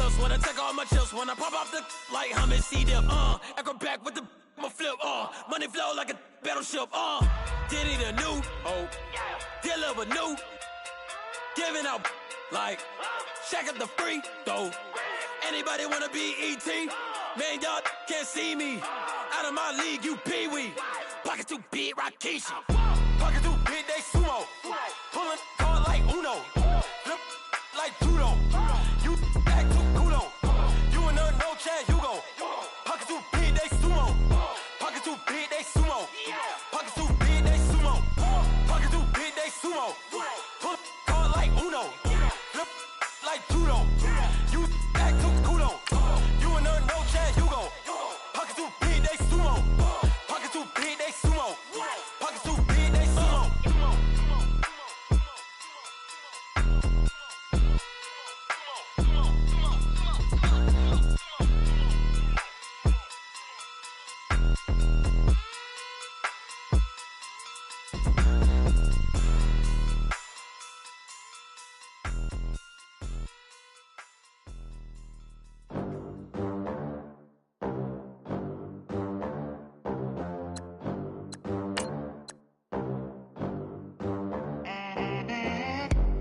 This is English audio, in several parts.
clips, when I take all my chips, when I pop off the like hummus, C-dip, echo back with the my flip, money flow like a battleship, did it anew, deliver new, giving out like, shack up the free, though, anybody wanna be E.T., man, y'all can't see me, out of my league, you pee-wee, pocket too big, Rakishi, pocket too big, they sumo, pulling card like Uno, flip like judo, you act too kudo, you and her no chance, you go, pocket too big, they sumo, pocket too big, they sumo, pocket too big, they sumo, pocket too big, they sumo, pull card like Uno, flip like judo, you act too kudo, you and her no chance, you go, pocket too big, they sumo, pocket too big, they sumo, pocket too big, they sumo.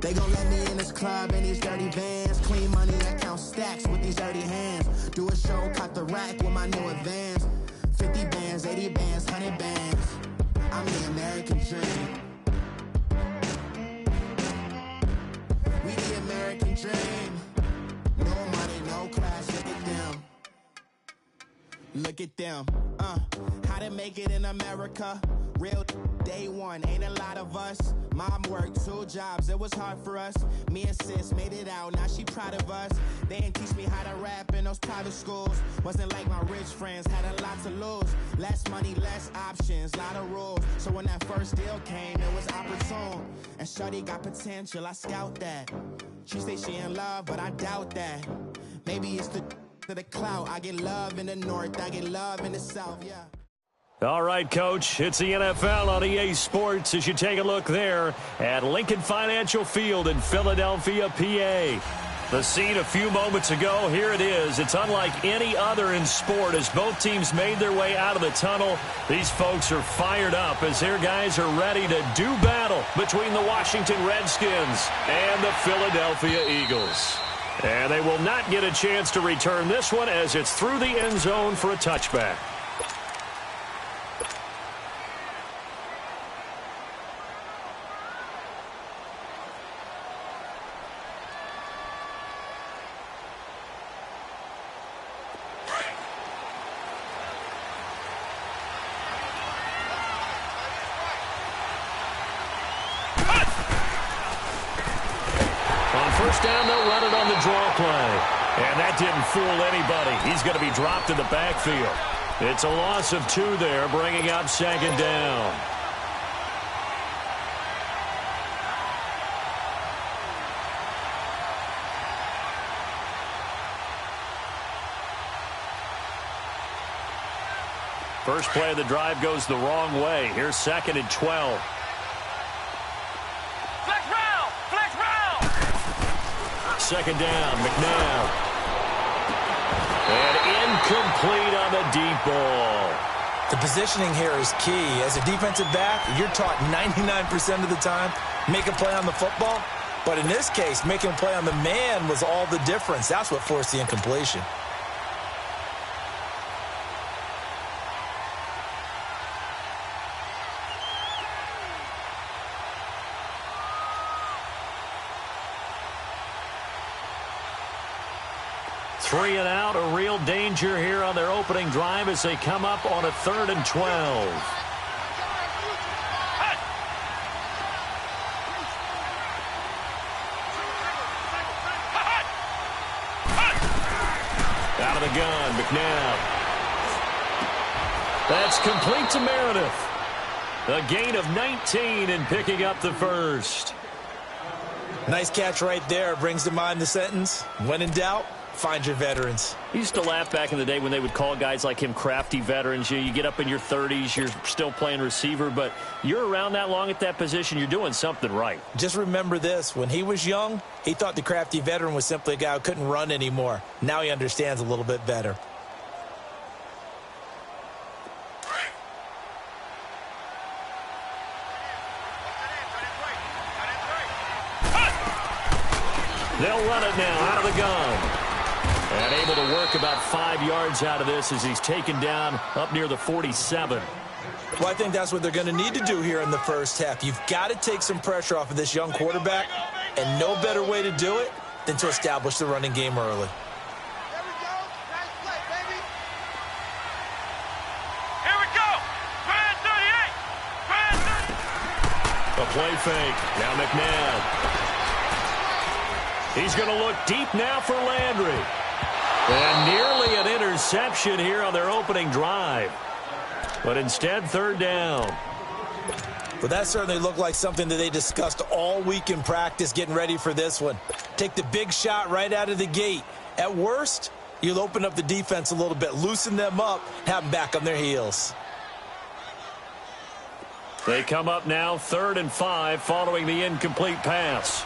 They gon' let me in this club in these dirty vans. Clean money, I count stacks with these dirty hands. Do a show, cut the rack with my new advance. 50 bands, 80 bands, 100 bands. I'm the American dream. We the American dream. No money, no class, look at them. Look at them, how to make it in America. Real day one, ain't a lot of us. Mom worked 2 jobs, it was hard for us. Me and sis made it out, now she proud of us. They didn't teach me how to rap in those private schools. Wasn't like my rich friends, had a lot to lose. Less money, less options, lot of rules. So when that first deal came, it was opportune. And shorty got potential, I scout that. She say she in love, but I doubt that. Maybe it's to the clout. I get love in the north, I get love in the south, yeah. All right, Coach, it's the NFL on EA Sports as you take a look there at Lincoln Financial Field in Philadelphia, PA. The scene a few moments ago, here it is. It's unlike any other in sport as both teams made their way out of the tunnel. These folks are fired up as their guys are ready to do battle between the Washington Redskins and the Philadelphia Eagles. And they will not get a chance to return this one as it's through the end zone for a touchback. First down, they'll run it on the draw play. And that didn't fool anybody. He's going to be dropped in the backfield. It's a loss of 2 there, bringing up second down. First play of the drive goes the wrong way. Here's 2nd and 12. Second down, McNabb. And incomplete on the deep ball. The positioning here is key. As a defensive back, you're taught 99% of the time, make a play on the football. But in this case, making a play on the man was all the difference. That's what forced the incompletion. Three and out, a real danger here on their opening drive as they come up on a 3rd and 12. Out of the gun, McNabb. That's complete to Meredith. A gain of 19 and picking up the first. Nice catch right there. Brings to mind the sentence, when in doubt, find your veterans. I used to laugh back in the day when they would call guys like him crafty veterans. You get up in your 30s, you're still playing receiver, but you're around that long at that position, you're doing something right. Just remember this. When he was young, he thought the crafty veteran was simply a guy who couldn't run anymore. Now he understands a little bit better. They'll run it now out of the gun. And able to work about 5 yards out of this as he's taken down up near the 47. Well, I think that's what they're going to need to do here in the first half. You've got to take some pressure off of this young quarterback, and no better way to do it than to establish the running game early. There we go. Nice play, baby. Here we go. Grand 38. Grand 38. A play fake. Now McNabb. He's going to look deep now for Landry. And nearly an interception here on their opening drive. But instead, third down. Well, that certainly looked like something that they discussed all week in practice getting ready for this one. Take the big shot right out of the gate. At worst, you'll open up the defense a little bit, loosen them up, have them back on their heels. They come up now 3rd and 5 following the incomplete pass.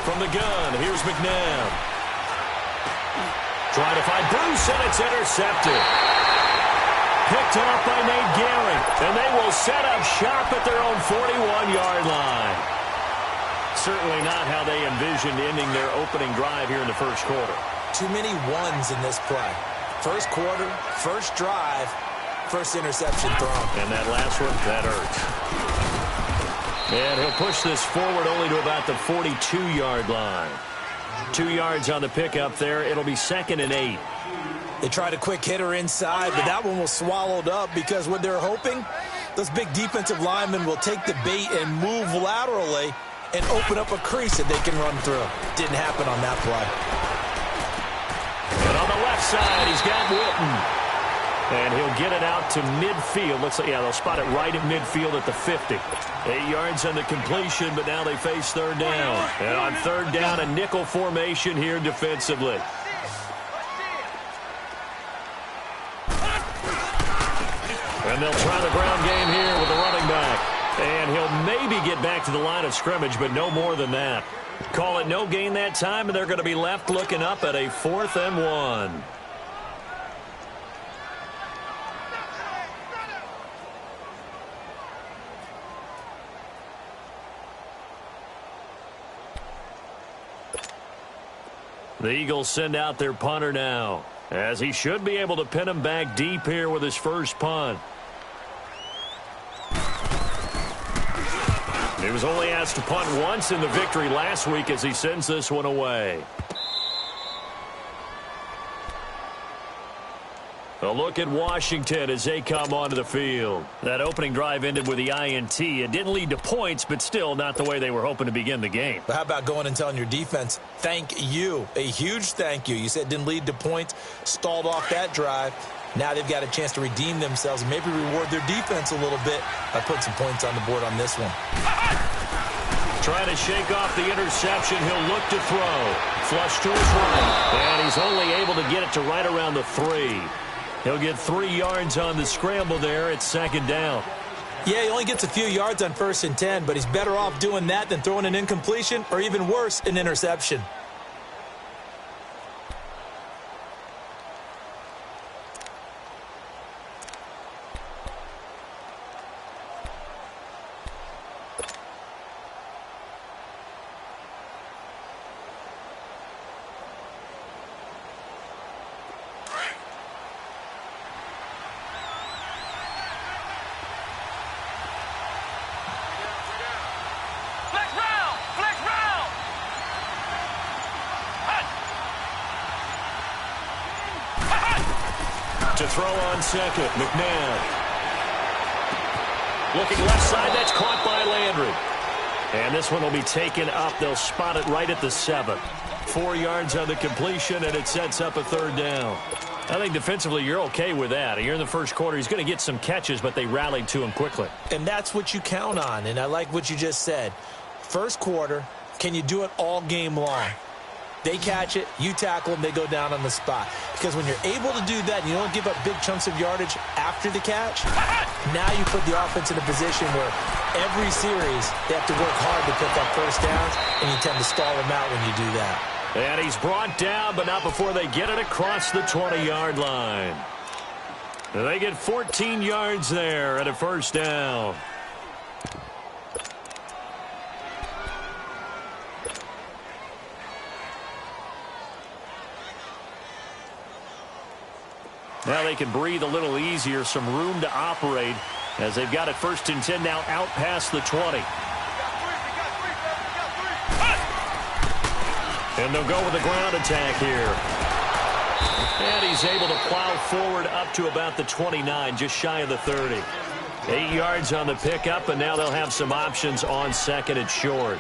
From the gun, here's McNabb. Trying to find Bruce, and it's intercepted. Picked off by Nate Gehring, and they will set up shop at their own 41-yard line. Certainly not how they envisioned ending their opening drive here in the first quarter. Too many ones in this play. First quarter, first drive, first interception thrown. And that last one, that hurts. And he'll push this forward only to about the 42-yard line. 2 yards on the pickup there. It'll be 2nd and 8. They tried a quick hitter inside, but that one was swallowed up because what they're hoping, those big defensive linemen will take the bait and move laterally and open up a crease that they can run through. Didn't happen on that play. And on the left side, he's got Witten. And he'll get it out to midfield. Looks like, yeah, they'll spot it right at midfield at the 50. 8 yards on the completion, but now they face third down. And on third down, a nickel formation here defensively. And they'll try the ground game here with the running back. And he'll maybe get back to the line of scrimmage, but no more than that. Call it no gain that time, and they're going to be left looking up at a 4th and 1. The Eagles send out their punter now, as he should be able to pin him back deep here with his first punt. He was only asked to punt once in the victory last week as he sends this one away. A look at Washington as they come onto the field. That opening drive ended with the INT. It didn't lead to points, but still not the way they were hoping to begin the game. But how about going and telling your defense, thank you, a huge thank you. You said it didn't lead to points, stalled off that drive. Now they've got a chance to redeem themselves and maybe reward their defense a little bit by putting some points on the board on this one. Trying to shake off the interception. He'll look to throw. Flush to his right. And he's only able to get it to right around the 3. He'll get 3 yards on the scramble there at 2nd down. Yeah, he only gets a few yards on 1st and 10, but he's better off doing that than throwing an incompletion or even worse, an interception. To throw on second, McNabb. Looking left side, that's caught by Landry. And this one will be taken up. They'll spot it right at the 7. 4 yards on the completion, and it sets up a 3rd down. I think defensively you're okay with that. Here in the first quarter, he's going to get some catches, but they rallied to him quickly. And that's what you count on, and I like what you just said. First quarter, can you do it all game long? They catch it, you tackle them, they go down on the spot. Because when you're able to do that and you don't give up big chunks of yardage after the catch, now you put the offense in a position where every series they have to work hard to pick up first downs, and you tend to stall them out when you do that. And he's brought down, but not before they get it across the 20-yard line. And they get 14 yards there at a 1st down. Now they can breathe a little easier, some room to operate as they've got it 1st and 10 now out past the 20. And they'll go with the ground attack here. And he's able to plow forward up to about the 29, just shy of the 30. 8 yards on the pickup, and now they'll have some options on 2nd and short.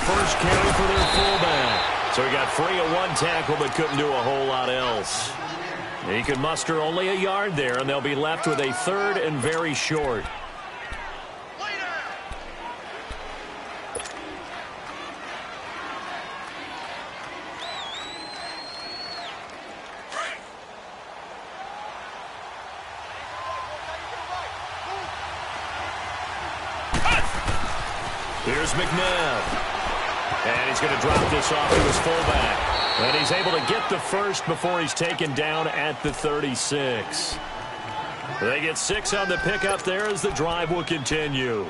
First carry for their fullback. So he got free of 1 tackle but couldn't do a whole lot else. He could muster only a yard there, and they'll be left with a 3rd and very short. Here's McNabb. And he's going to drop this off to his fullback. And he's able to get the first before he's taken down at the 36. They get 6 on the pickup there as the drive will continue.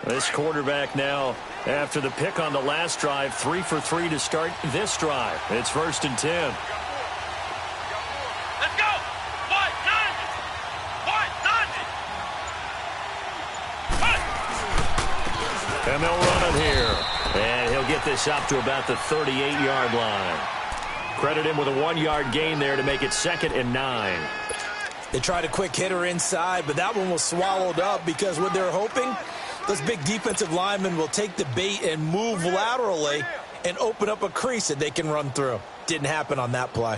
This quarterback now, after the pick on the last drive, 3 for 3 to start this drive. It's 1st and 10. And they'll run it here. And he'll get this up to about the 38-yard line. Credit him with a 1-yard gain there to make it 2nd and 9. They tried a quick hitter inside, but that one was swallowed up because what they're hoping, those big defensive linemen will take the bait and move laterally and open up a crease that they can run through. Didn't happen on that play.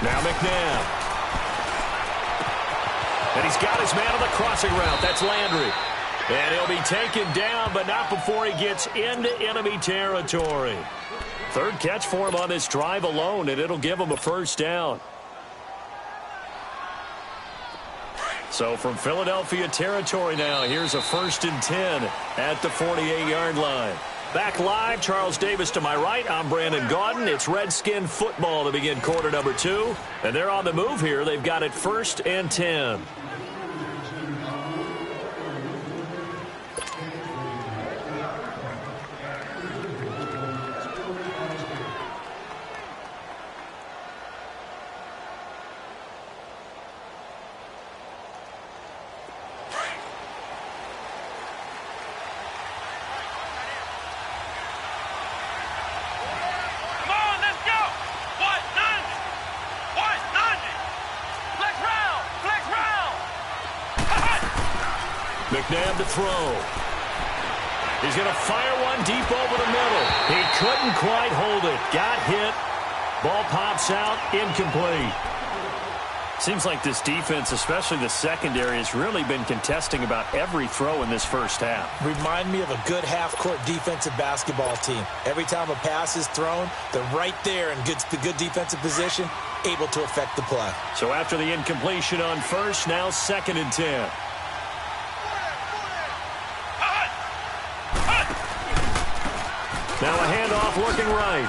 Now McNabb. And he's got his man on the crossing route. That's Landry. And he'll be taken down, but not before he gets into enemy territory. 3rd catch for him on this drive alone, and it'll give him a 1st down. So from Philadelphia territory now, here's a 1st and 10 at the 48-yard line. Back live, Charles Davis to my right. I'm Brandon Gaudin. It's Redskin football to begin quarter number 2. And they're on the move here. They've got it 1st and 10. McNabb to throw. He's going to fire one deep over the middle. He couldn't quite hold it. Got hit. Ball pops out. Incomplete. Seems like this defense, especially the secondary, has really been contesting about every throw in this first half. Remind me of a good half-court defensive basketball team. Every time a pass is thrown, they're right there in good defensive position, able to affect the play. So after the incompletion on first, now 2nd and 10. Now a handoff looking right.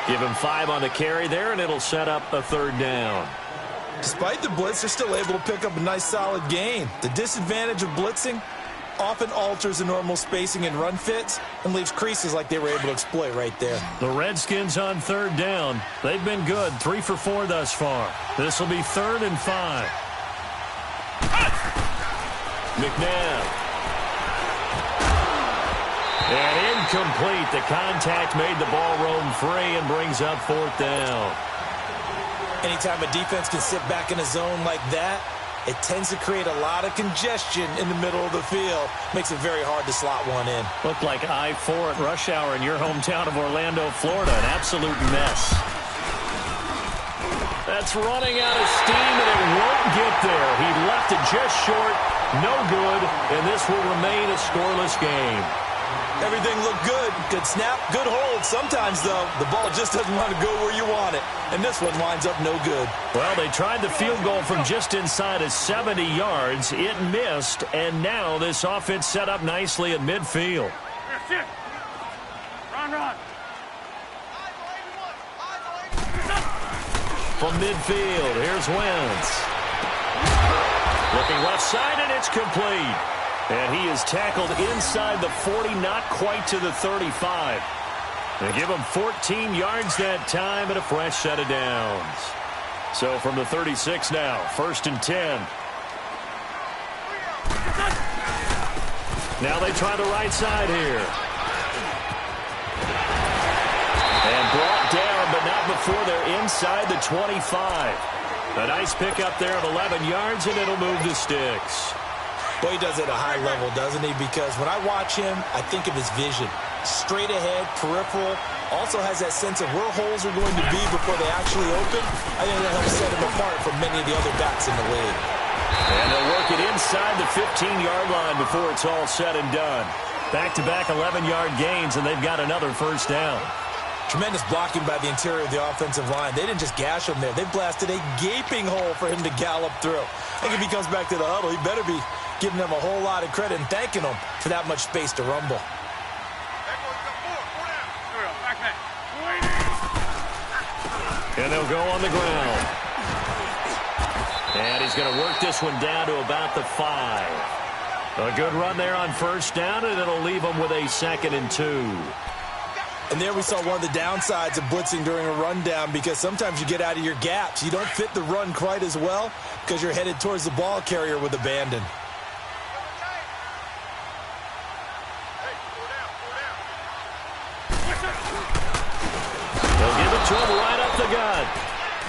Give him 5 on the carry there, and it'll set up a 3rd down. Despite the blitz, they're still able to pick up a nice, solid gain. The disadvantage of blitzing often alters the normal spacing and run fits and leaves creases like they were able to exploit right there. The Redskins on third down. They've been good, 3 for 4 thus far. This will be 3rd and 5. McNabb. And incomplete. The contact made the ball roam free and brings up 4th down. Anytime a defense can sit back in a zone like that, it tends to create a lot of congestion in the middle of the field. Makes it very hard to slot one in. Looked like I-4 at rush hour in your hometown of Orlando, Florida. An absolute mess. That's running out of steam, and it won't get there. He left it just short. No good, and this will remain a scoreless game. Everything looked good. Good snap, good hold. Sometimes, though, the ball just doesn't want to go where you want it. And this one winds up no good. Well, they tried the field goal from just inside of 70 yards. It missed, and now this offense set up nicely at midfield. Run. From midfield, here's Wentz. Looking left side, and it's complete. And he is tackled inside the 40, not quite to the 35. They give him 14 yards that time and a fresh set of downs. So from the 36 now, 1st and 10. Now they try the right side here. And brought down, but not before they're inside the 25. A nice pickup there of 11 yards, and it'll move the sticks. Well, he does it at a high level, doesn't he? Because when I watch him, I think of his vision. Straight ahead, peripheral. Also has that sense of where holes are going to be before they actually open. I think that helps set him apart from many of the other backs in the league. And they'll work it inside the 15-yard line before it's all said and done. Back-to-back 11-yard gains, and they've got another 1st down. Tremendous blocking by the interior of the offensive line. They didn't just gash him there. They blasted a gaping hole for him to gallop through. I think if he comes back to the huddle, he better be giving them a whole lot of credit and thanking them for that much space to rumble. And they'll go on the ground. And he's going to work this one down to about the 5. A good run there on 1st down, and it'll leave them with a 2nd and 2. And there we saw one of the downsides of blitzing during a rundown, because sometimes you get out of your gaps. You don't fit the run quite as well because you're headed towards the ball carrier with abandon. They'll give it to him right up the gut.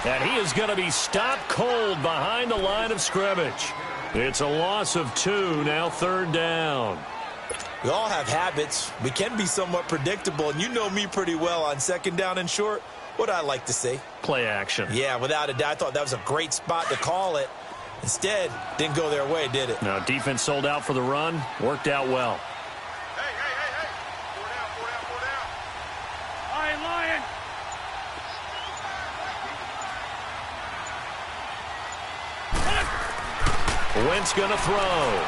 And he is going to be stopped cold behind the line of scrimmage. It's a loss of 2, now 3rd down. We all have habits. We can be somewhat predictable, and you know me pretty well on 2nd down and short. What I like to say? Play action. Yeah, without a doubt. I thought that was a great spot to call it. Instead, didn't go their way, did it? Now, defense sold out for the run. Worked out well. Hey. 4 down. Lion. Wentz going to throw.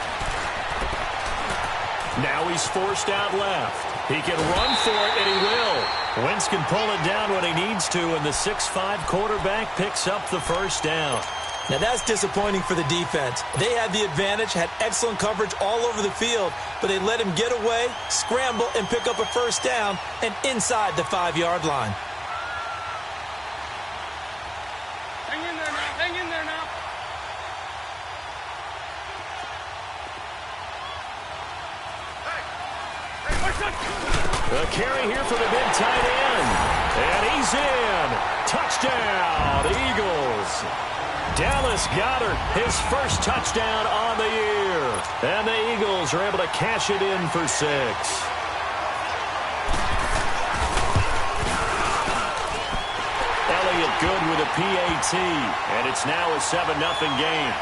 Now he's forced out left. He can run for it, and he will. Wentz can pull it down when he needs to, and the 6'5" quarterback picks up the 1st down. Now that's disappointing for the defense. They had the advantage, had excellent coverage all over the field, but they let him get away, scramble, and pick up a 1st down, and inside the 5-yard line. Hang in there now. The carry here for the big tight end. And he's in. Touchdown, Eagles. Dallas Goedert, his 1st touchdown on the year. And the Eagles are able to cash it in for 6. Elliott good with a PAT. And it's now a 7-0 game.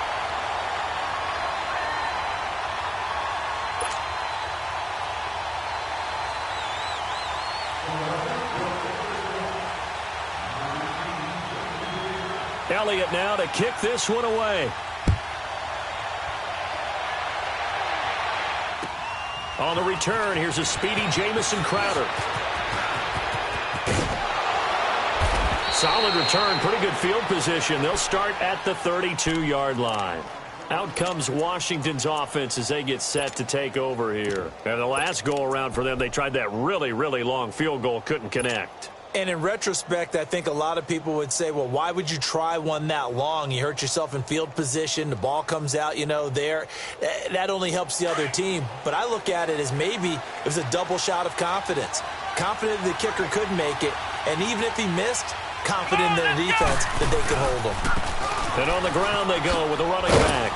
Elliott now to kick this one away. On the return, here's a speedy Jamison Crowder. Solid return, pretty good field position. They'll start at the 32-yard line. Out comes Washington's offense as they get set to take over here. And the last go-around for them, they tried that really, really long field goal, couldn't connect. And in retrospect, I think a lot of people would say, well, why would you try one that long? You hurt yourself in field position. The ball comes out, there. That only helps the other team. But I look at it as maybe it was a double shot of confidence. Confident the kicker could make it. And even if he missed, confident in their defense that they could hold him. And on the ground they go with the running back.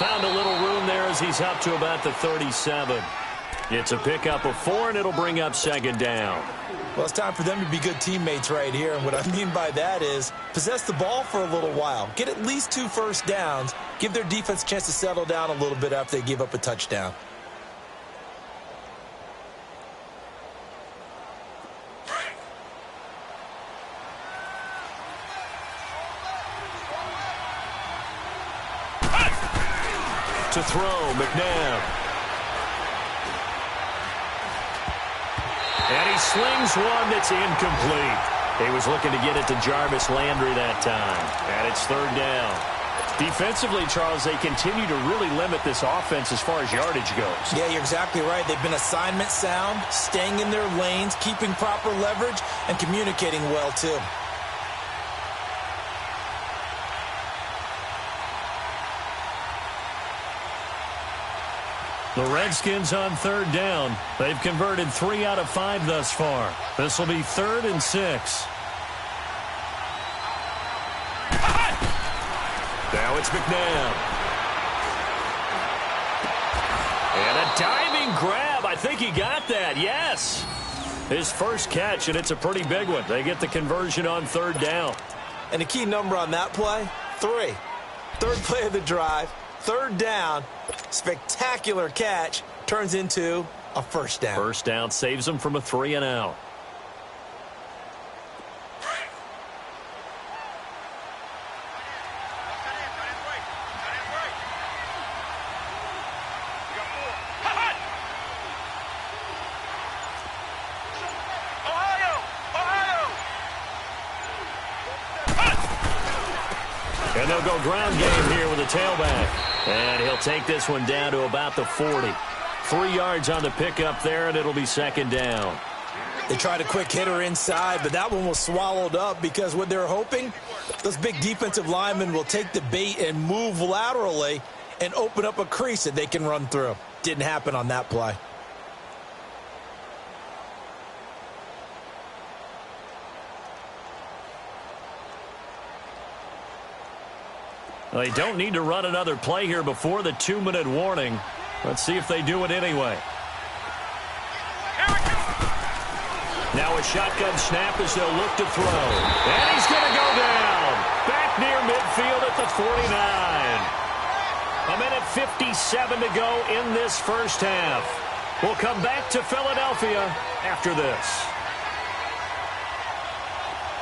Found a little room there as he's up to about the 37. It's a pickup of 4, and it'll bring up second down. Well, it's time for them to be good teammates right here. And what I mean by that is possess the ball for a little while. Get at least 2 first downs. Give their defense a chance to settle down a little bit after they give up a touchdown. To throw, McNabb. And he slings one that's incomplete. He was looking to get it to Jarvis Landry that time. And it's third down. Defensively, Charles, they continue to really limit this offense as far as yardage goes. Yeah, you're exactly right. They've been assignment sound, staying in their lanes, keeping proper leverage, and communicating well, too. The Redskins on third down. They've converted 3 out of 5 thus far. This will be 3rd and 6. Now it's McNabb. And a diving grab. I think he got that. Yes. His first catch, and it's a pretty big one. They get the conversion on third down. And the key number on that play, 3. Third play of the drive. Third down, spectacular catch, turns into a first down. First down saves them from a 3 and out. And they'll go ground game here with a tailback. And he'll take this one down to about the 40. 3 yards on the pickup there, and it'll be second down. They tried a quick hitter inside, but that one was swallowed up because what they're hoping, those big defensive linemen will take the bait and move laterally and open up a crease that they can run through. Didn't happen on that play. Well, they don't need to run another play here before the 2-minute warning. Let's see if they do it anyway. Now a shotgun snap as they'll look to throw. And he's going to go down. Back near midfield at the 49. A minute 57 to go in this first half. We'll come back to Philadelphia after this.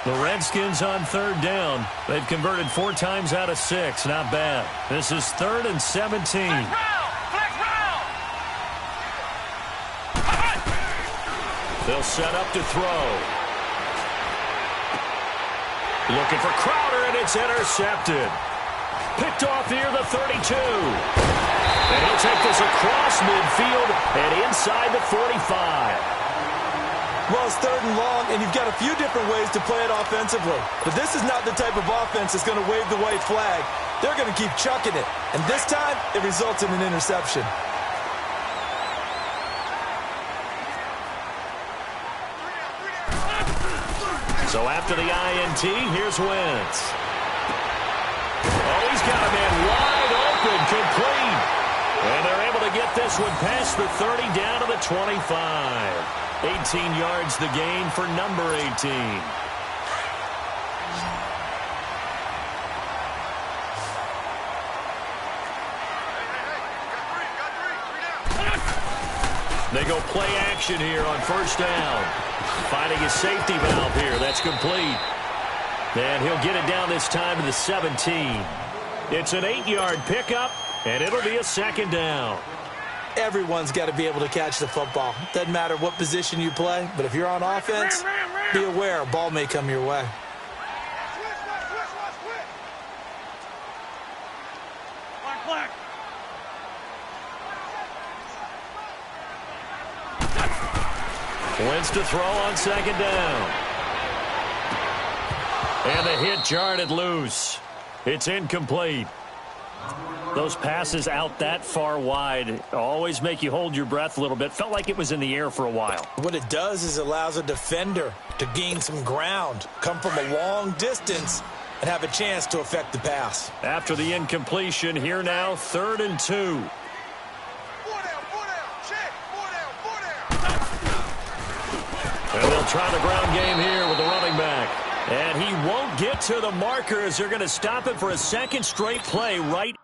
The Redskins on third down. They've converted 4 times out of 6. Not bad. This is 3rd and 17. They'll set up to throw. Looking for Crowder, and it's intercepted. Picked off near the 32. And he'll take this across midfield and inside the 45. Well, it's 3rd and long, and you've got a few different ways to play it offensively. But this is not the type of offense that's going to wave the white flag. They're going to keep chucking it. And this time, it results in an interception. So after the INT, here's Wentz. Oh, he's got a man wide open, complete. And they're able to get this one past the 30 down to the 25. 18 yards the gain for number 18. They go play action here on first down. Finding his safety valve here. That's complete. And he'll get it down this time to the 17. It's an 8-yard pickup, and it'll be a second down. Everyone's got to be able to catch the football. Doesn't matter what position you play, but if you're on offense, be aware a ball may come your way. flag. Wentz to throw on second down. And the hit jarred it loose. It's incomplete. Those passes out that far wide always make you hold your breath a little bit. Felt like it was in the air for a while. What it does is it allows a defender to gain some ground, come from a long distance, and have a chance to affect the pass. After the incompletion, here now, 3rd and 2. And they'll try the ground game here with the running back. And he won't get to the marker as they're going to stop it for a second straight play right.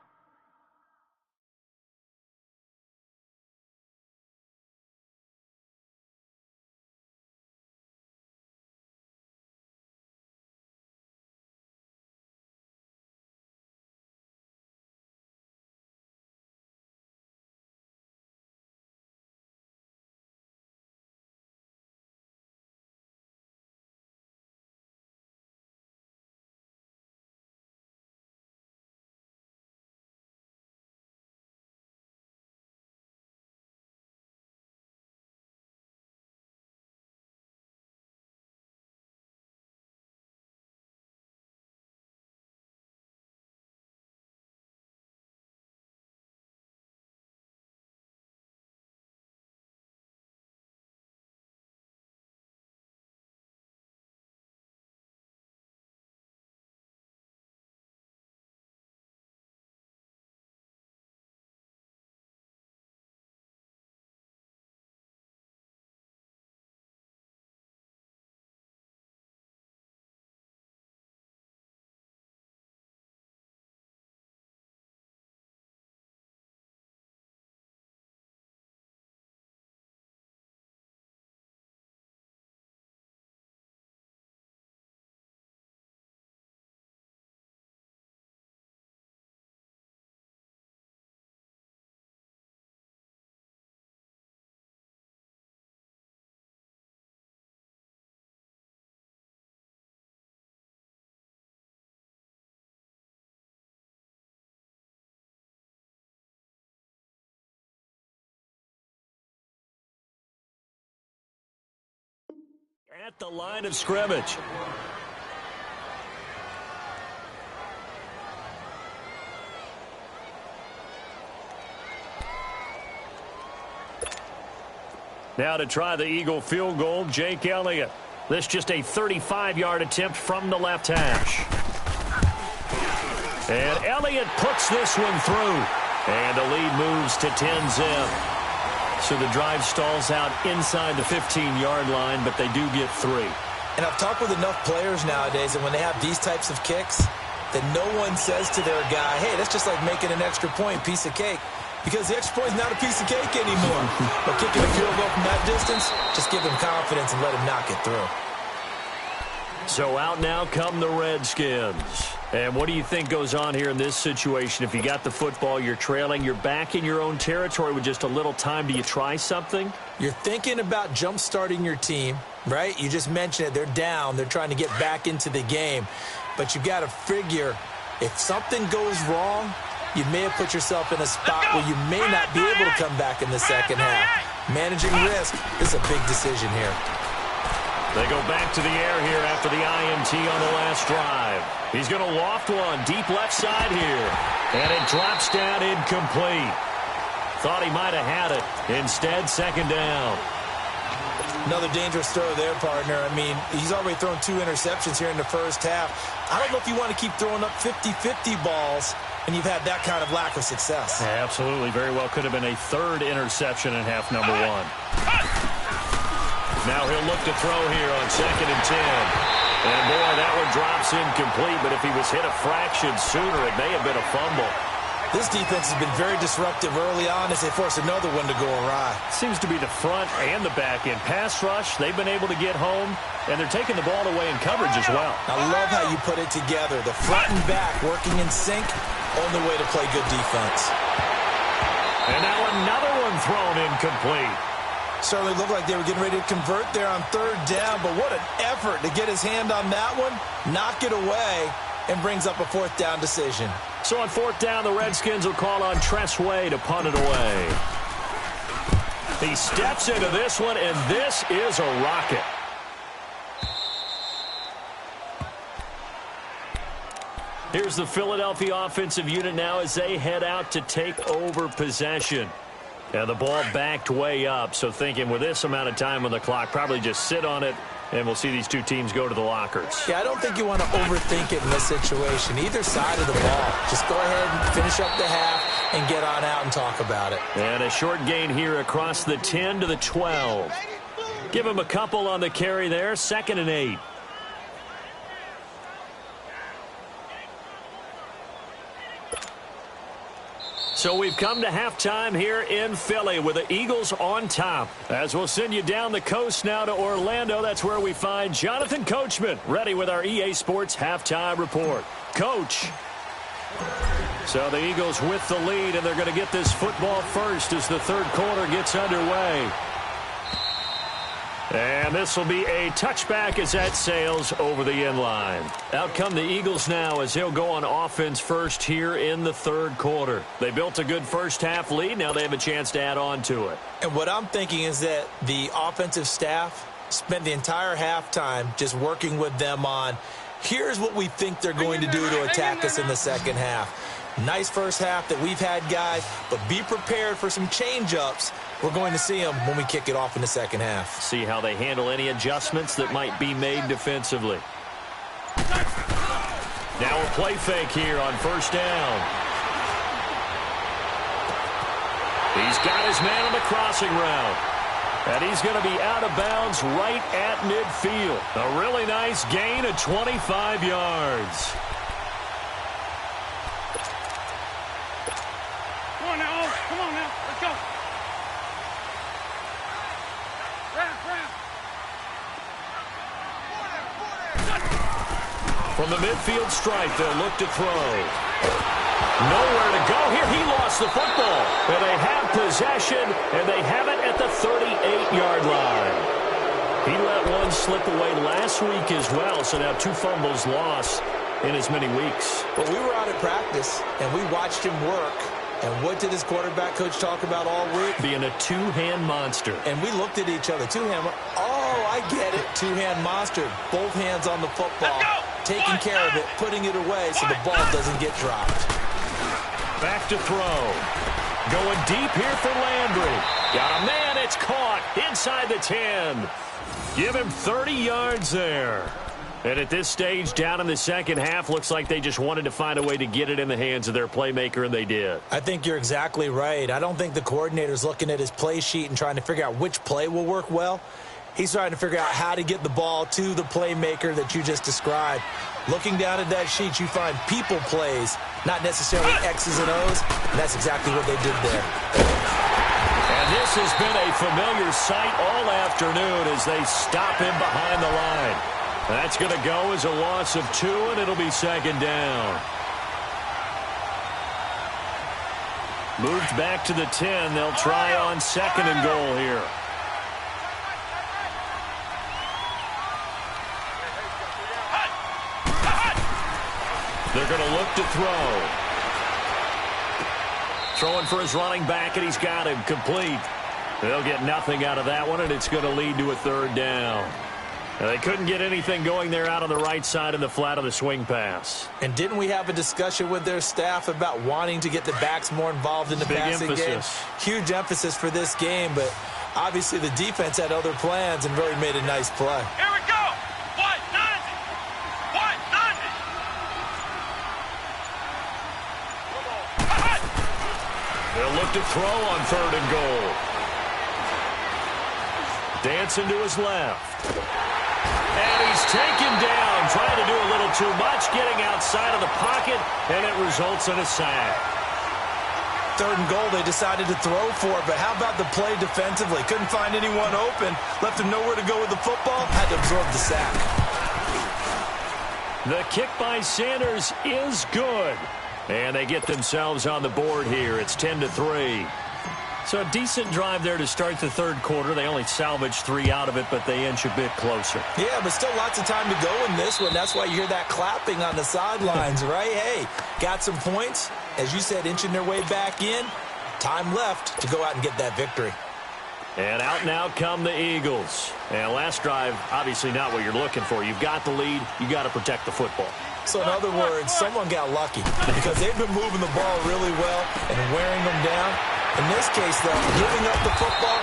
At the line of scrimmage. Now to try the Eagle field goal, Jake Elliott. This just a 35-yard attempt from the left hash. And Elliott puts this one through. And the lead moves to 10-zip. So the drive stalls out inside the 15-yard line, but they do get 3. And I've talked with enough players nowadays, and when they have these types of kicks, that no one says to their guy, hey, that's just like making an extra point, piece of cake. Because the extra point is not a piece of cake anymore. But kicking a field goal from that distance, just give him confidence and let him knock it through. So out now come the Redskins. And what do you think goes on here in this situation? If you got the football, you're trailing, you're back in your own territory with just a little time. Do you try something? You're thinking about jump-starting your team, right? You just mentioned it. They're down. They're trying to get back into the game. But you've got to figure if something goes wrong, you may have put yourself in a spot where you may not be able to come back in the second half. Managing risk is a big decision here. They go back to the air here after the INT on the last drive. He's going to loft one deep left side here. And it drops down incomplete. Thought he might have had it. Instead, second down. Another dangerous throw there, partner. I mean, he's already thrown 2 interceptions here in the first half. I don't know if you want to keep throwing up 50-50 balls and you've had that kind of lack of success. Yeah, absolutely. Very well could have been a 3rd interception in half number 1. Now he'll look to throw here on 2nd and 10. And, boy, that one drops incomplete. But if he was hit a fraction sooner, it may have been a fumble. This defense has been very disruptive early on as they force another one to go awry. Seems to be the front and the back end. Pass rush, they've been able to get home, and they're taking the ball away in coverage as well. I love how you put it together. The front and back working in sync on the way to play good defense. And now another one thrown incomplete. Certainly looked like they were getting ready to convert there on 3rd down, but what an effort to get his hand on that one, knock it away, and brings up a 4th down decision. So on 4th down, the Redskins will call on Tressway to punt it away. He steps into this one, and this is a rocket. Here's the Philadelphia offensive unit now as they head out to take over possession. And the ball backed way up, so thinking with this amount of time on the clock, probably just sit on it, and we'll see these two teams go to the lockers. Yeah, I don't think you want to overthink it in this situation. Either side of the ball. Just go ahead and finish up the half and get on out and talk about it. And a short gain here across the 10 to the 12. Give him a couple on the carry there, 2nd and 8. So we've come to halftime here in Philly with the Eagles on top. As we'll send you down the coast now to Orlando, that's where we find Jonathan Coachman, ready with our EA Sports halftime report. Coach. So the Eagles with the lead, and they're going to get this football first as the third quarter gets underway. And this will be a touchback as that sails over the end line. Out come the Eagles now as they'll go on offense first here in the third quarter. They built a good first half lead. Now they have a chance to add on to it. And what I'm thinking is that the offensive staff spent the entire halftime just working with them on, here's what we think they're going to do to attack us in the second half. Nice first half that we've had, guys, but be prepared for some change-ups. We're going to see them when we kick it off in the second half. See how they handle any adjustments that might be made defensively. Now a play fake here on first down. He's got his man on the crossing route. And he's going to be out of bounds right at midfield. A really nice gain of 25 yards. Come on now, come on now, let's go. From the midfield stripe, they'll look to throw. Nowhere to go here. He lost the football. And they have possession, and they have it at the 38-yard line. He let one slip away last week as well, so now 2 fumbles lost in as many weeks. But we were out at practice, and we watched him work. And what did his quarterback coach talk about all week? Being a two-hand monster. And we looked at each other. Two-hand. Oh, I get it. Two-hand monster. Both hands on the football. Taking care of it, putting it away so the ball doesn't get dropped. Back to throw. Going deep here for Landry. Got a man. It's caught inside the 10. Give him 30 yards there. And at this stage, down in the second half, looks like they just wanted to find a way to get it in the hands of their playmaker, and they did. I think you're exactly right. I don't think the coordinator's looking at his play sheet and trying to figure out which play will work well. He's trying to figure out how to get the ball to the playmaker that you just described. Looking down at that sheet, you find people plays, not necessarily X's and O's, and that's exactly what they did there. And this has been a familiar sight all afternoon as they stop him behind the line. That's going to go as a loss of 2, and it'll be second down. Moved back to the 10. They'll try on 2nd and goal here. They're going to look to throw. Throwing for his running back, and he's got him complete. They'll get nothing out of that one, and it's going to lead to a 3rd down. Now, they couldn't get anything going there out on the right side in the flat of the swing pass. And didn't we have a discussion with their staff about wanting to get the backs more involved in the passing game? Huge emphasis for this game, but obviously the defense had other plans and really made a nice play. Here we go. What? 90. What? 90. They'll look to throw on 3rd and goal. Dancing to his left. And he's taken down, trying to do a little too much, getting outside of the pocket, and it results in a sack. 3rd and goal, they decided to throw for it, but how about the play defensively? Couldn't find anyone open, left him nowhere to go with the football, had to absorb the sack. The kick by Sanders is good. And they get themselves on the board here. It's 10-3. So a decent drive there to start the third quarter. They only salvaged 3 out of it, but they inch a bit closer. Yeah, but still lots of time to go in this one. That's why you hear that clapping on the sidelines, right? Hey, got some points. As you said, inching their way back in. Time left to go out and get that victory. And out now come the Eagles. And last drive, obviously not what you're looking for. You've got the lead. You got to protect the football. So in other words, someone got lucky because they've been moving the ball really well and wearing them down. In this case, though, giving up the football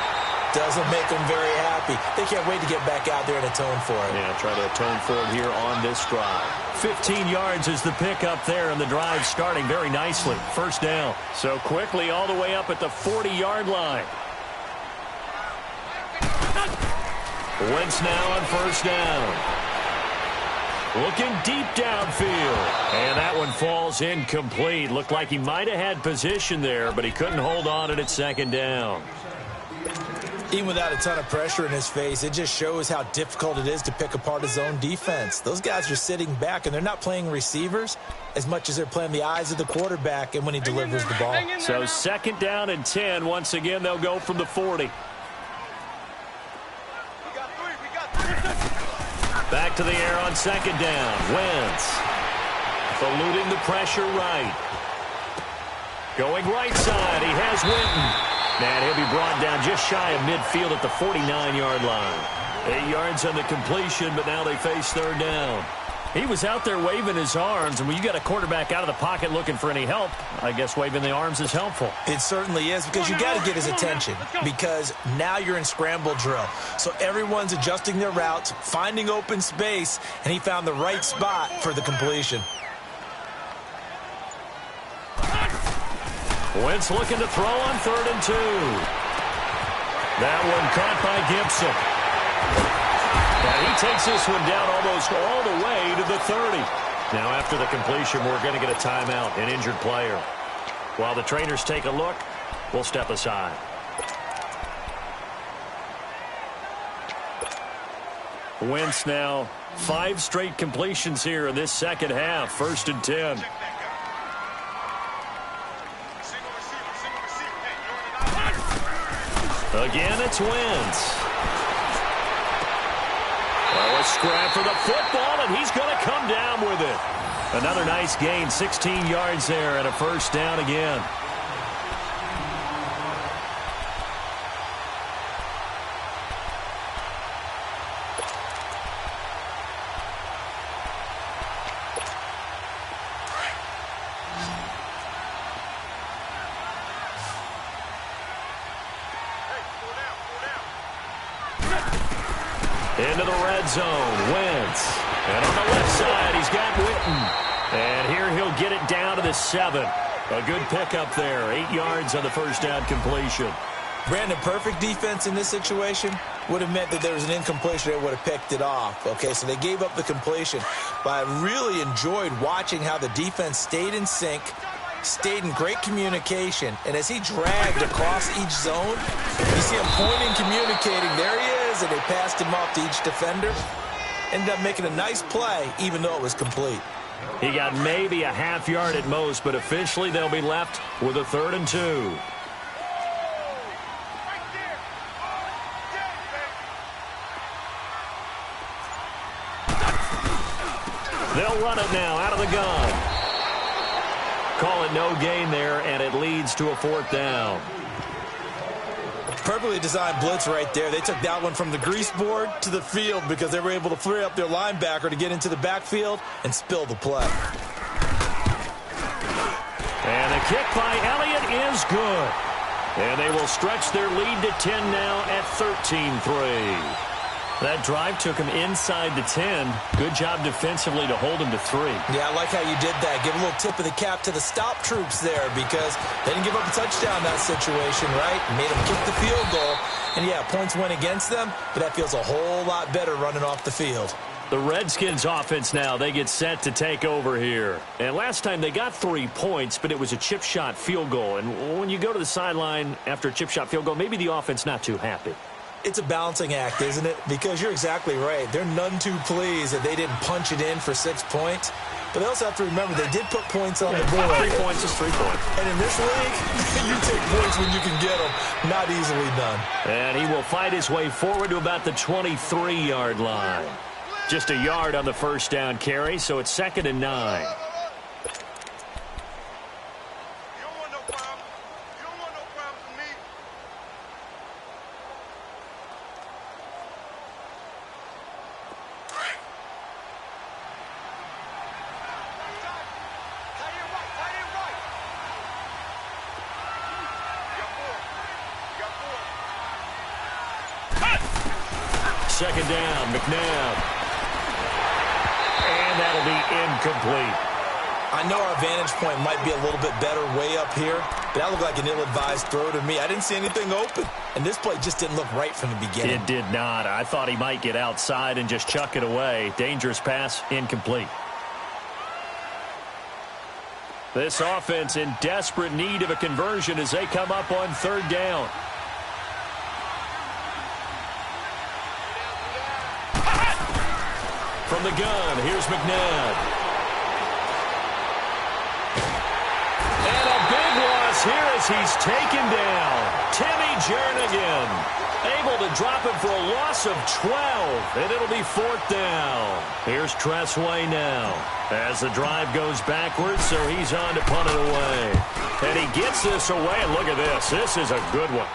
doesn't make them very happy. They can't wait to get back out there and atone for it. Yeah, try to atone for it here on this drive. 15 yards is the pickup there, and the drive starting very nicely. First down. So quickly all the way up at the 40-yard line. Wentz now on first down. Looking deep downfield. And that one falls incomplete. Looked like he might have had position there, but he couldn't hold on at second down. Even without a ton of pressure in his face, it just shows how difficult it is to pick apart his own defense. Those guys are sitting back, and they're not playing receivers as much as they're playing the eyes of the quarterback and when he delivers the ball. So second down and 10. Once again, they'll go from the 40. Back to the air on second down. Wentz eluding the pressure right. Going right side. He has Witten. And he'll be brought down just shy of midfield at the 49-yard line. 8 yards on the completion, but now they face third down. He was out there waving his arms, and when you got a quarterback out of the pocket looking for any help, I guess waving the arms is helpful. It certainly is, because you got to get his attention, because now you're in scramble drill. So everyone's adjusting their routes, finding open space, and he found the right spot for the completion. Wentz looking to throw on 3rd and 2. That one caught by Gibson. And he takes this one down almost all the way to the 30. Now after the completion, we're going to get a timeout, an injured player. While the trainers take a look, we'll step aside. Wentz now 5 straight completions here in this second half. 1st and 10. Again, it's Wentz. A scrap for the football, and he's going to come down with it. Another nice gain, 16 yards there, and a first down again. Into the red zone, Wentz. And on the left side, he's got Witten. And here he'll get it down to the 7. A good pickup there. 8 yards on the first down completion. Brandon, perfect defense in this situation would have meant that there was an incompletion. They would have picked it off. Okay, so they gave up the completion. But I really enjoyed watching how the defense stayed in sync, stayed in great communication, and as he dragged across each zone, you see him pointing, communicating. There he is, and they passed him off to each defender. Ended up making a nice play, even though it was complete. He got maybe a half yard at most, but officially they'll be left with a 3rd and 2. They'll run it now out of the gun. Call it no gain there, and it leads to a 4th down. Perfectly designed blitz right there. They took that one from the grease board to the field because they were able to free up their linebacker to get into the backfield and spill the play. And the kick by Elliott is good. And they will stretch their lead to 10 now at 13-3. That drive took him inside the 10. Good job defensively to hold him to 3. Yeah, I like how you did that. Give a little tip of the cap to the stop troops there because they didn't give up a touchdown in that situation, right? Made them kick the field goal. And, yeah, points went against them, but that feels a whole lot better running off the field. The Redskins offense now, they get set to take over here. And last time they got 3 points, but it was a chip shot field goal. And when you go to the sideline after a chip shot field goal, maybe the offense not too happy. It's a balancing act, isn't it? Because you're exactly right. They're none too pleased that they didn't punch it in for 6 points. But they also have to remember they did put points on the board. 3 points is 3 points. And in this league, you take points when you can get them. Not easily done. And he will fight his way forward to about the 23-yard line. Just a yard on the first down carry, so it's 2nd and 9. Second down, McNabb. And that'll be incomplete. I know our vantage point might be a little bit better way up here, but that looked like an ill-advised throw to me. I didn't see anything open, and this play just didn't look right from the beginning. It did not. I thought he might get outside and just chuck it away. Dangerous pass, incomplete. This offense in desperate need of a conversion as they come up on 3rd down. From the gun, here's McNabb. And a big loss here as he's taken down. Timmy Jernigan able to drop it for a loss of 12, and it'll be 4th down. Here's Tressway now as the drive goes backwards, so he's on to punt it away. And he gets this away, and look at this. This is a good one.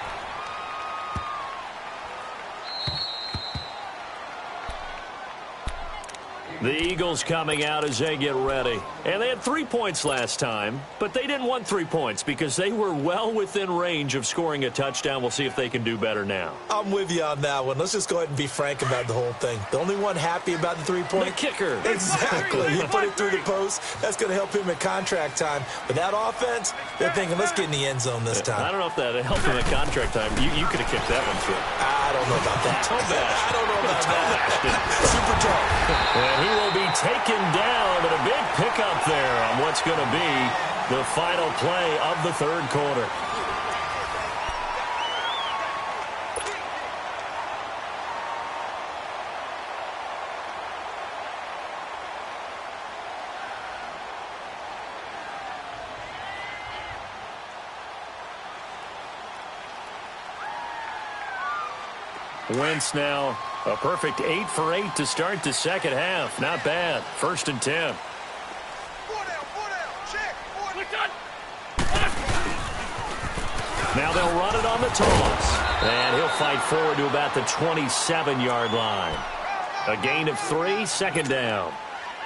The Eagles coming out as they get ready. And they had 3 points last time, but they didn't want 3 points because they were well within range of scoring a touchdown. We'll see if they can do better now. I'm with you on that one. Let's just go ahead and be frank about the whole thing. The only one happy about the 3-point? The kicker. Exactly. He put it through the post. That's going to help him at contract time. But that offense, they're thinking, let's get in the end zone this time. I don't know if that helped him at contract time. You could have kicked that one through. I don't know about that. I don't know about that. Super tall. And he will be taken down, but a big pickup there on what's going to be the final play of the 3rd quarter. Wentz now a perfect 8 for 8 to start the second half. Not bad. 1st and 10. Now they'll run it on the toss. And he'll fight forward to about the 27-yard line. A gain of 3, 2nd down.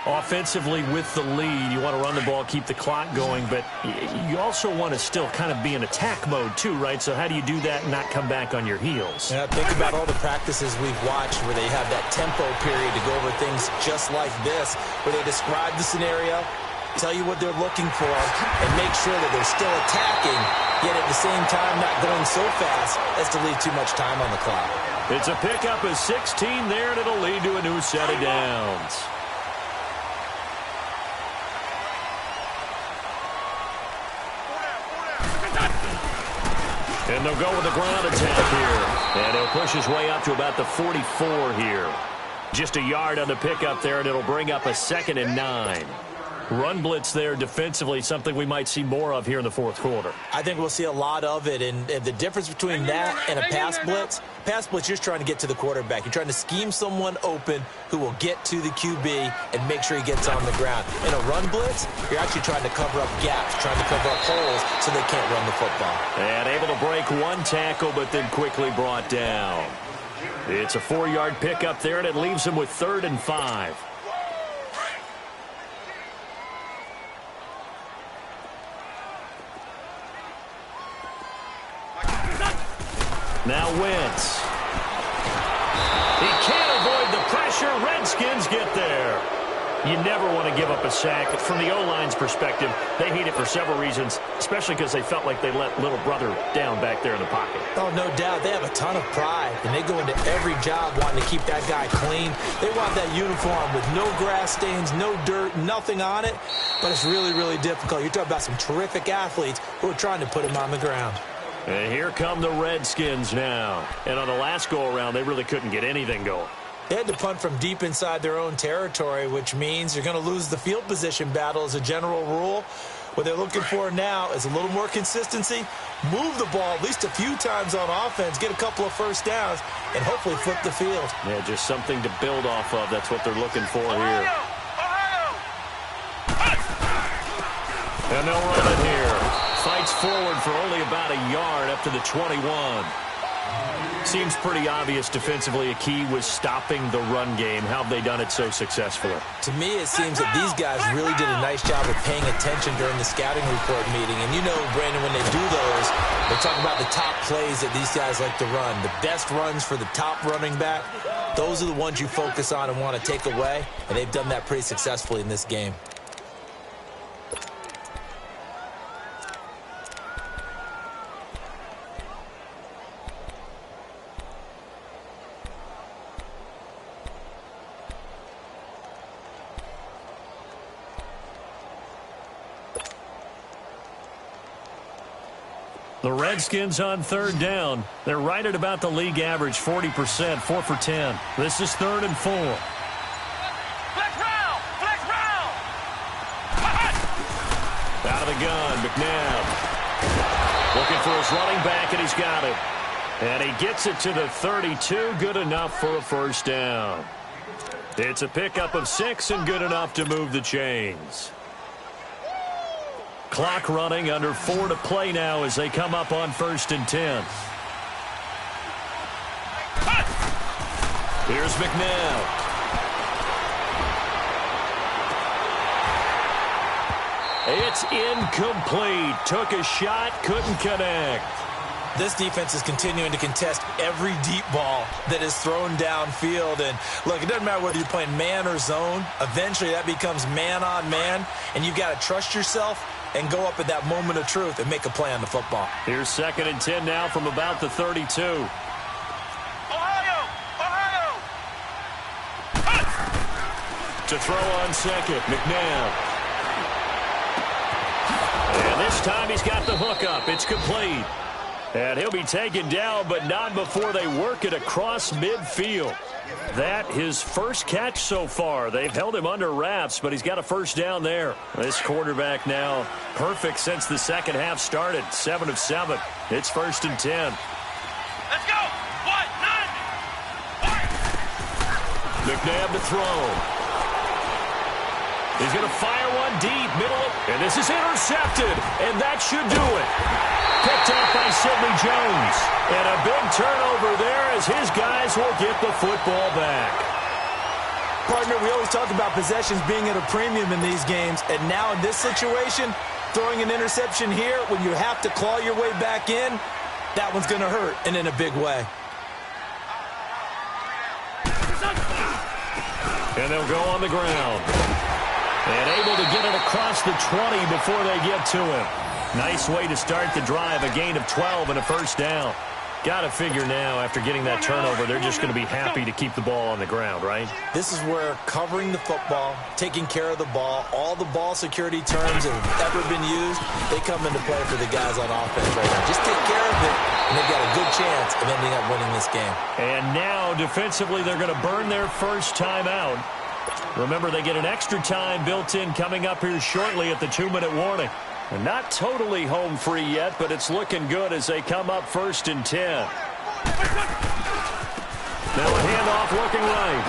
Offensively with the lead, you want to run the ball, keep the clock going, but you also want to still kind of be in attack mode too, right? So how do you do that and not come back on your heels? Yeah, think about all the practices we've watched where they have that tempo period to go over things just like this, where they describe the scenario, tell you what they're looking for, and make sure that they're still attacking, yet at the same time not going so fast as to leave too much time on the clock. It's a pickup of 16 there, and it'll lead to a new set of downs. And they'll go with the ground attack here. And he'll push his way up to about the 44 here. Just a yard on the pickup there, and it'll bring up a 2nd and 9. Run blitz there defensively, something we might see more of here in the 4th quarter. I think we'll see a lot of it, and the difference between that and a pass blitz, you're just trying to get to the quarterback. You're trying to scheme someone open who will get to the QB and make sure he gets on the ground. In a run blitz, you're actually trying to cover up gaps, trying to cover up holes so they can't run the football. And able to break one tackle, but then quickly brought down. It's a 4-yard pickup there, and it leaves him with 3rd and 5. Now Wentz. He can't avoid the pressure. Redskins get there. You never want to give up a sack. From the O-line's perspective, they hate it for several reasons, especially because they felt like they let little brother down back there in the pocket. Oh, no doubt. They have a ton of pride, and they go into every job wanting to keep that guy clean. They want that uniform with no grass stains, no dirt, nothing on it, but it's really, really difficult. You're talking about some terrific athletes who are trying to put him on the ground. And here come the Redskins now. And on the last go-around, they really couldn't get anything going. They had to punt from deep inside their own territory, which means you're going to lose the field position battle as a general rule. What they're looking for now is a little more consistency, move the ball at least a few times on offense, get a couple of first downs, and hopefully flip the field. Yeah, just something to build off of. That's what they're looking for here. And they'll run it here. Fights forward for only about a yard up to the 21. Seems pretty obvious defensively a key was stopping the run game. How have they done it so successfully? To me, it seems that these guys really did a nice job of paying attention during the scouting report meeting. And you know, Brandon, when they do those, they talk about the top plays that these guys like to run. The best runs for the top running back, those are the ones you focus on and want to take away. And they've done that pretty successfully in this game. The Redskins on third down. They're right at about the league average, 40%, 4 for 10. This is 3rd and 4. Flex round! Flex round! Out of the gun, McNabb. Looking for his running back, and he's got it. And he gets it to the 32, good enough for a first down. It's a pickup of 6 and good enough to move the chains. Clock running, under 4 to play now as they come up on 1st and 10. Here's McNabb. It's incomplete. Took a shot, couldn't connect. This defense is continuing to contest every deep ball that is thrown downfield. And, look, it doesn't matter whether you're playing man or zone. Eventually that becomes man on man, and you've got to trust yourself and go up at that moment of truth and make a play on the football. Here's 2nd and 10 now from about the 32. Ohio! Ohio! To throw on 2nd, McNabb. And this time he's got the hook up. It's complete. And he'll be taken down, but not before they work it across midfield. That his first catch so far. They've held him under wraps, but he's got a first down there. This quarterback now perfect since the second half started. 7 of 7. It's 1st and 10. Let's go! What? 90! McNabb to throw. He's going to fire one deep, middle, and this is intercepted, and that should do it. Picked up by Sidney Jones. And a big turnover there as his guys will get the football back. Partner, we always talk about possessions being at a premium in these games, and now in this situation, throwing an interception here when you have to claw your way back in, that one's going to hurt, and in a big way. And they'll go on the ground. And able to get it across the 20 before they get to him. Nice way to start the drive, a gain of 12 and a first down. Got to figure now, after getting that turnover, they're just going to be happy to keep the ball on the ground, right? This is where covering the football, taking care of the ball, all the ball security terms that have ever been used, they come into play for the guys on offense right now. Just take care of it, and they've got a good chance of ending up winning this game. And now, defensively, they're going to burn their first time out. Remember, they get an extra time built in coming up here shortly at the 2-minute warning. And not totally home free yet, but it's looking good as they come up 1st and 10. Now a handoff looking right.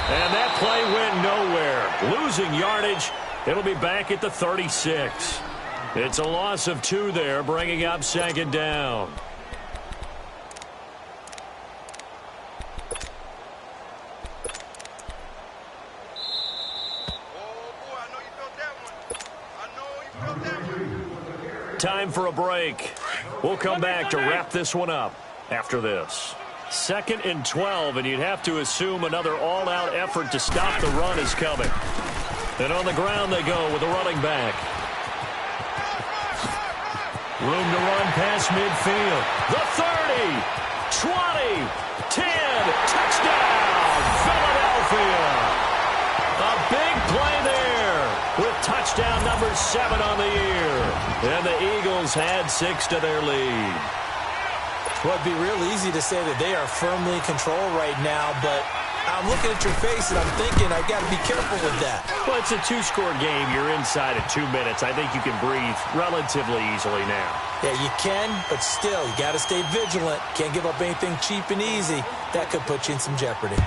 And that play went nowhere. Losing yardage. It'll be back at the 36. It's a loss of 2 there, bringing up 2nd down. Time for a break. We'll come back to wrap this one up after this. 2nd and 12, and you'd have to assume another all-out effort to stop the run is coming. And on the ground they go with a running back. Room to run past midfield. The 30, 20, 10, touchdown, Philadelphia. A big play there with touchdown number 7 on the year. And the Eagles had 6 to their lead. Well, it'd be real easy to say that they are firmly in control right now, but I'm looking at your face, and I'm thinking I got to be careful with that. Well, it's a two-score game. You're inside of 2 minutes. I think you can breathe relatively easily now. Yeah, you can, but still, you got to stay vigilant. Can't give up anything cheap and easy. That could put you in some jeopardy.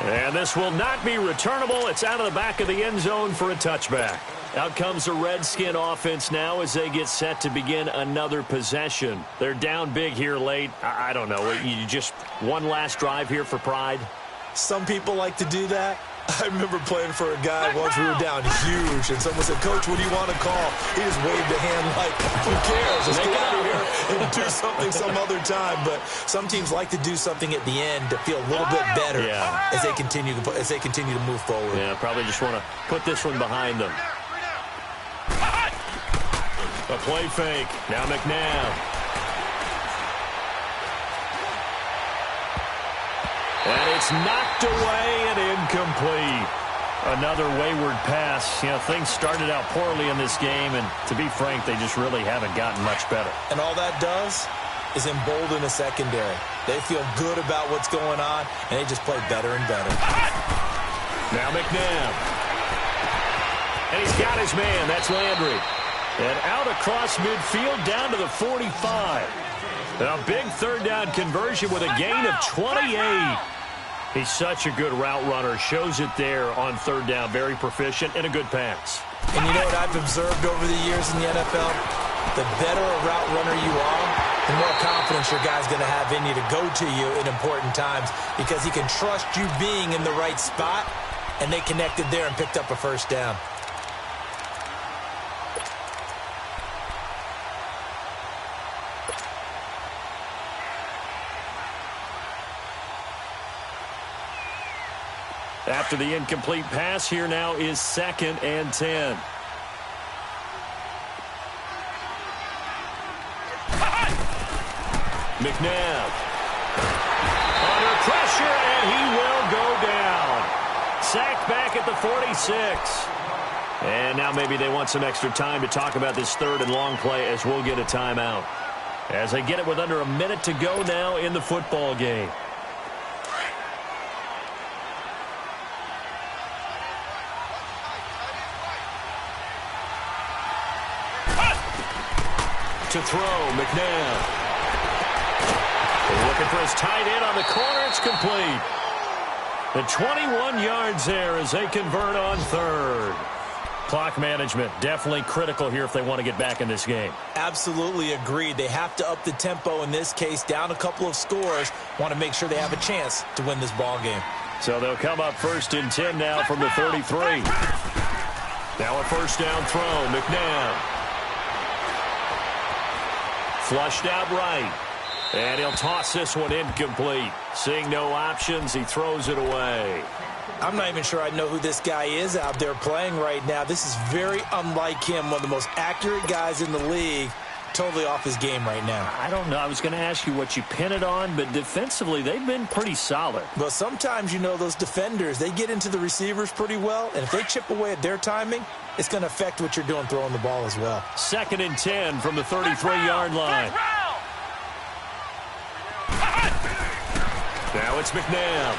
And this will not be returnable. It's out of the back of the end zone for a touchback. Out comes the Redskin offense now as they get set to begin another possession. They're down big here late. I don't know. You just one last drive here for pride? Some people like to do that. I remember playing for a guy once we were down huge, and someone said, "Coach, what do you want to call?" He just waved a hand like, who cares? Let's get out of here and do something some other time. But some teams like to do something at the end to feel a little bit better as they continue to move forward. Yeah, probably just want to put this one behind them. A play fake. Now McNabb. And it's knocked away and incomplete. Another wayward pass. You know, things started out poorly in this game, and to be frank, they just really haven't gotten much better. And all that does is embolden the secondary. They feel good about what's going on, and they just play better and better. Now McNabb. And he's got his man. That's Landry. And out across midfield down to the 45. A big third down conversion with a gain of 28. He's such a good route runner. Shows it there on third down. Very proficient and a good pass. And you know what I've observed over the years in the NFL? The better a route runner you are, the more confidence your guy's going to have in you to go to you in important times because he can trust you being in the right spot, and they connected there and picked up a first down. After the incomplete pass, here now is 2nd and 10. McNabb. Under pressure, and he will go down. Sacked back at the 46. And now maybe they want some extra time to talk about this third and long play as we'll get a timeout. As they get it with under a minute to go now in the football game. To throw, McNabb. Looking for his tight end on the corner. It's complete. The 21 yards there as they convert on third. Clock management definitely critical here if they want to get back in this game. Absolutely agreed. They have to up the tempo in this case. Down a couple of scores. Want to make sure they have a chance to win this ball game. So they'll come up 1st and 10 now from the 33. Now a first down throw, McNabb. Flushed out right. And he'll toss this one incomplete. Seeing no options, he throws it away. I'm not even sure I know who this guy is out there playing right now. This is very unlike him, one of the most accurate guys in the league. Totally off his game right now. I don't know. I was going to ask you what you pin it on, but defensively, they've been pretty solid. Well, sometimes, you know, those defenders, they get into the receivers pretty well, and if they chip away at their timing, it's going to affect what you're doing throwing the ball as well. 2nd and 10 from the 33-yard line. Now it's McNabb.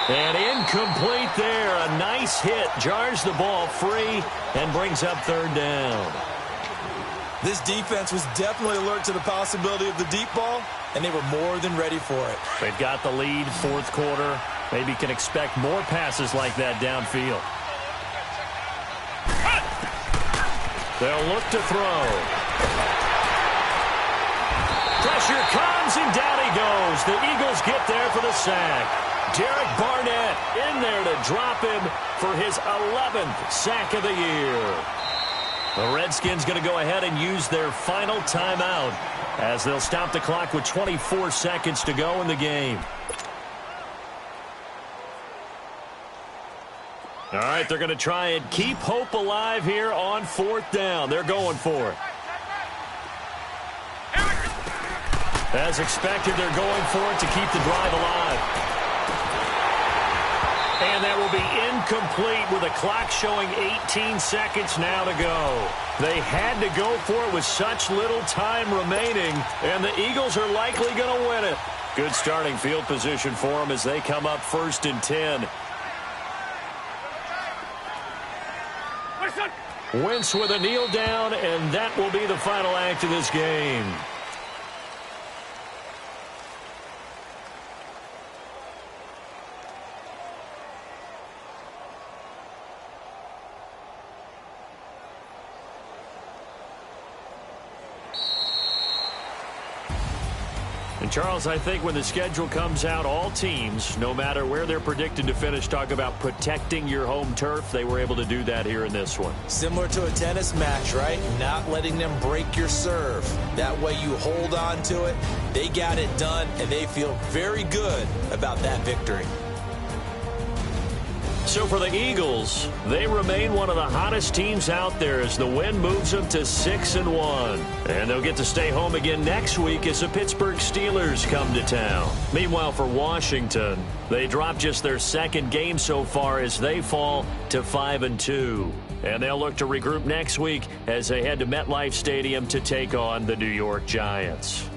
And incomplete there. A nice hit. Jars the ball free and brings up third down. This defense was definitely alert to the possibility of the deep ball, and they were more than ready for it. They've got the lead, 4th quarter. Maybe can expect more passes like that downfield. They'll look to throw. Pressure comes, and down he goes. The Eagles get there for the sack. Derek Barnett in there to drop him for his 11th sack of the year. The Redskins going to go ahead and use their final timeout as they'll stop the clock with 24 seconds to go in the game. All right, they're going to try and keep hope alive here on 4th down. They're going for it. As expected, they're going for it to keep the drive alive. And that will be incomplete with the clock showing 18 seconds now to go. They had to go for it with such little time remaining, and the Eagles are likely going to win it. Good starting field position for them as they come up 1st and 10. Wentz with a kneel down, and that will be the final act of this game. And Charles, I think when the schedule comes out, all teams, no matter where they're predicted to finish, talk about protecting your home turf. They were able to do that here in this one. Similar to a tennis match, right? Not letting them break your serve. That way you hold on to it. They got it done, and they feel very good about that victory. So for the Eagles, they remain one of the hottest teams out there as the win moves them to 6-1. And they'll get to stay home again next week as the Pittsburgh Steelers come to town. Meanwhile, for Washington, they drop just their 2nd game so far as they fall to 5-2. And they'll look to regroup next week as they head to MetLife Stadium to take on the New York Giants.